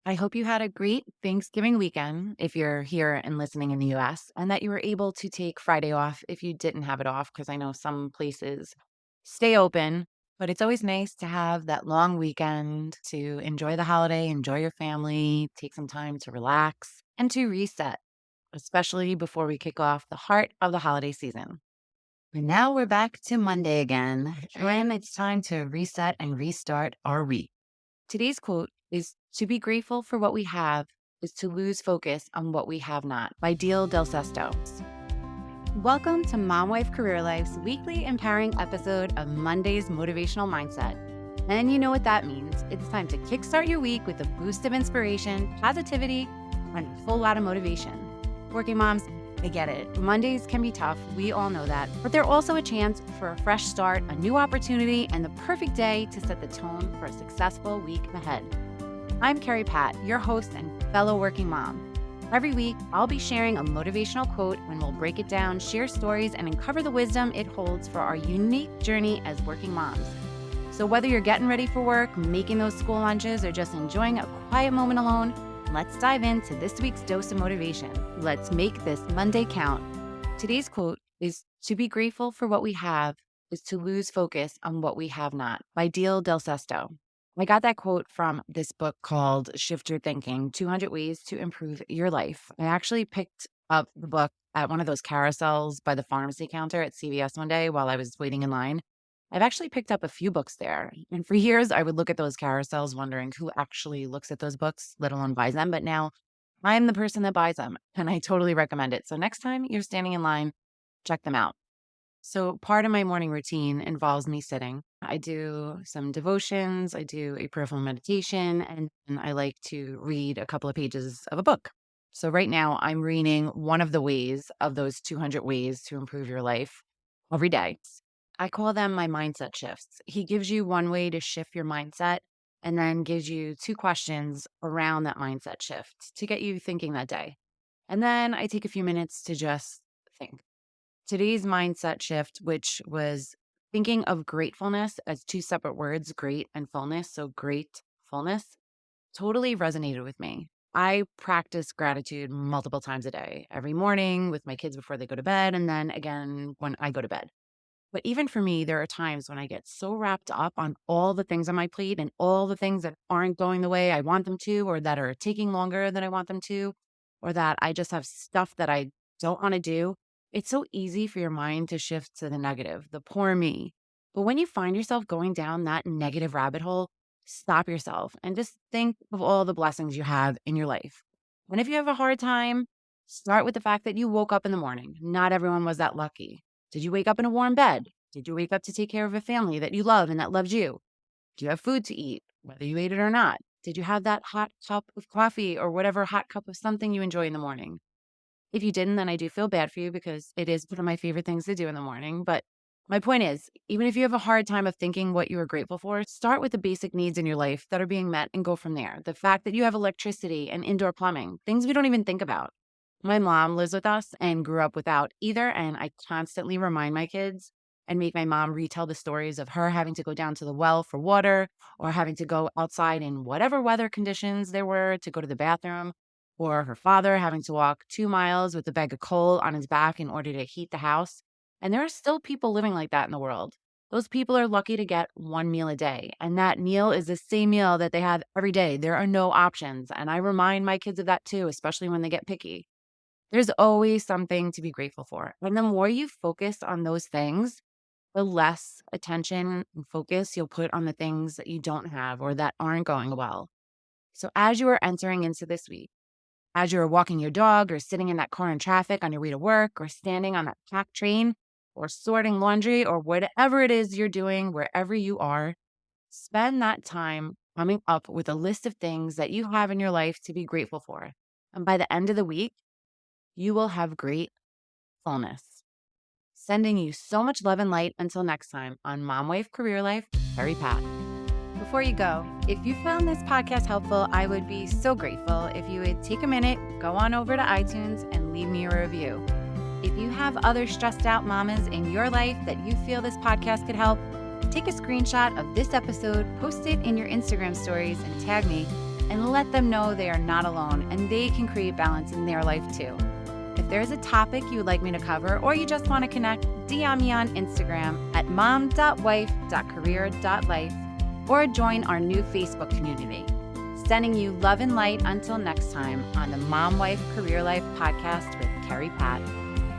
I hope you had a great Thanksgiving weekend if you're here and listening in the US, and that you were able to take Friday off if you didn't have it off, because I know some places stay open, but it's always nice to have that long weekend to enjoy the holiday, enjoy your family, take some time to relax and to reset, especially before we kick off the heart of the holiday season. And now we're back to Monday again, and it's time to reset and restart our week. Today's quote is to be grateful for what we have is to lose focus on what we have not by Dean Del Sesto. Welcome to Mom Wife Career Life's weekly empowering episode of Monday's Motivational Mindset. And you know what that means. It's time to kickstart your week with a boost of inspiration, positivity, and a full lot of motivation. Working moms, I get it. Mondays can be tough. We all know that. But they're also a chance for a fresh start, a new opportunity, and the perfect day to set the tone for a successful week ahead. I'm Kerri Pat, your host and fellow working mom. Every week, I'll be sharing a motivational quote and we'll break it down, share stories, and uncover the wisdom it holds for our unique journey as working moms. So whether you're getting ready for work, making those school lunches, or just enjoying a quiet moment alone, let's dive into this week's dose of motivation. Let's make this Monday count. Today's quote is to be grateful for what we have is to lose focus on what we have not by Dean Del Sesto. I got that quote from this book called Shift Your Thinking, 200 Ways to Improve Your Life. I actually picked up the book at one of those carousels by the pharmacy counter at CVS one day while I was waiting in line. I've actually picked up a few books there. And for years, I would look at those carousels wondering who actually looks at those books, let alone buys them. But now I'm the person that buys them, and I totally recommend it. So next time you're standing in line, check them out. So part of my morning routine involves me sitting. I do some devotions, I do a prayerful meditation, and I like to read a couple of pages of a book. So right now I'm reading one of the ways of those 200 ways to improve your life every day. I call them my mindset shifts. He gives you one way to shift your mindset and then gives you two questions around that mindset shift to get you thinking that day. And then I take a few minutes to just think. Today's mindset shift, which was thinking of gratefulness as two separate words, great and fullness. So gratefulness totally resonated with me. I practice gratitude multiple times a day, every morning with my kids before they go to bed, and then again when I go to bed. But even for me, there are times when I get so wrapped up on all the things on my plate and all the things that aren't going the way I want them to, or that are taking longer than I want them to, or that I just have stuff that I don't want to do. It's so easy for your mind to shift to the negative, the poor me. But when you find yourself going down that negative rabbit hole, stop yourself and just think of all the blessings you have in your life. And if you have a hard time, start with the fact that you woke up in the morning. Not everyone was that lucky. Did you wake up in a warm bed? Did you wake up to take care of a family that you love and that loves you? Do you have food to eat, whether you ate it or not? Did you have that hot cup of coffee or whatever hot cup of something you enjoy in the morning? If you didn't, then I do feel bad for you because it is one of my favorite things to do in the morning. But my point is, even if you have a hard time of thinking what you are grateful for, start with the basic needs in your life that are being met and go from there. The fact that you have electricity and indoor plumbing, things we don't even think about. My mom lives with us and grew up without either. And I constantly remind my kids and make my mom retell the stories of her having to go down to the well for water or having to go outside in whatever weather conditions there were to go to the bathroom, or her father having to walk 2 miles with a bag of coal on his back in order to heat the house. And there are still people living like that in the world. Those people are lucky to get one meal a day. And that meal is the same meal that they have every day. There are no options. And I remind my kids of that too, especially when they get picky. There's always something to be grateful for. And the more you focus on those things, the less attention and focus you'll put on the things that you don't have or that aren't going well. So as you are entering into this week, as you're walking your dog or sitting in that car in traffic on your way to work or standing on that packed train or sorting laundry or whatever it is you're doing, wherever you are, spend that time coming up with a list of things that you have in your life to be grateful for. And by the end of the week, you will have great fullness. Sending you so much love and light until next time on Mom Wife Career Life, Kerri Pat. Before you go, if you found this podcast helpful, I would be so grateful if you would take a minute, go on over to iTunes and leave me a review. If you have other stressed out mamas in your life that you feel this podcast could help, take a screenshot of this episode, post it in your Instagram stories, and tag me and let them know they are not alone and they can create balance in their life too. If there's a topic you would like me to cover or you just want to connect, DM me on Instagram at mom.wife.career.life or join our new Facebook community. Sending you love and light until next time on the Mom Wife Career Life podcast with Kerri Pat.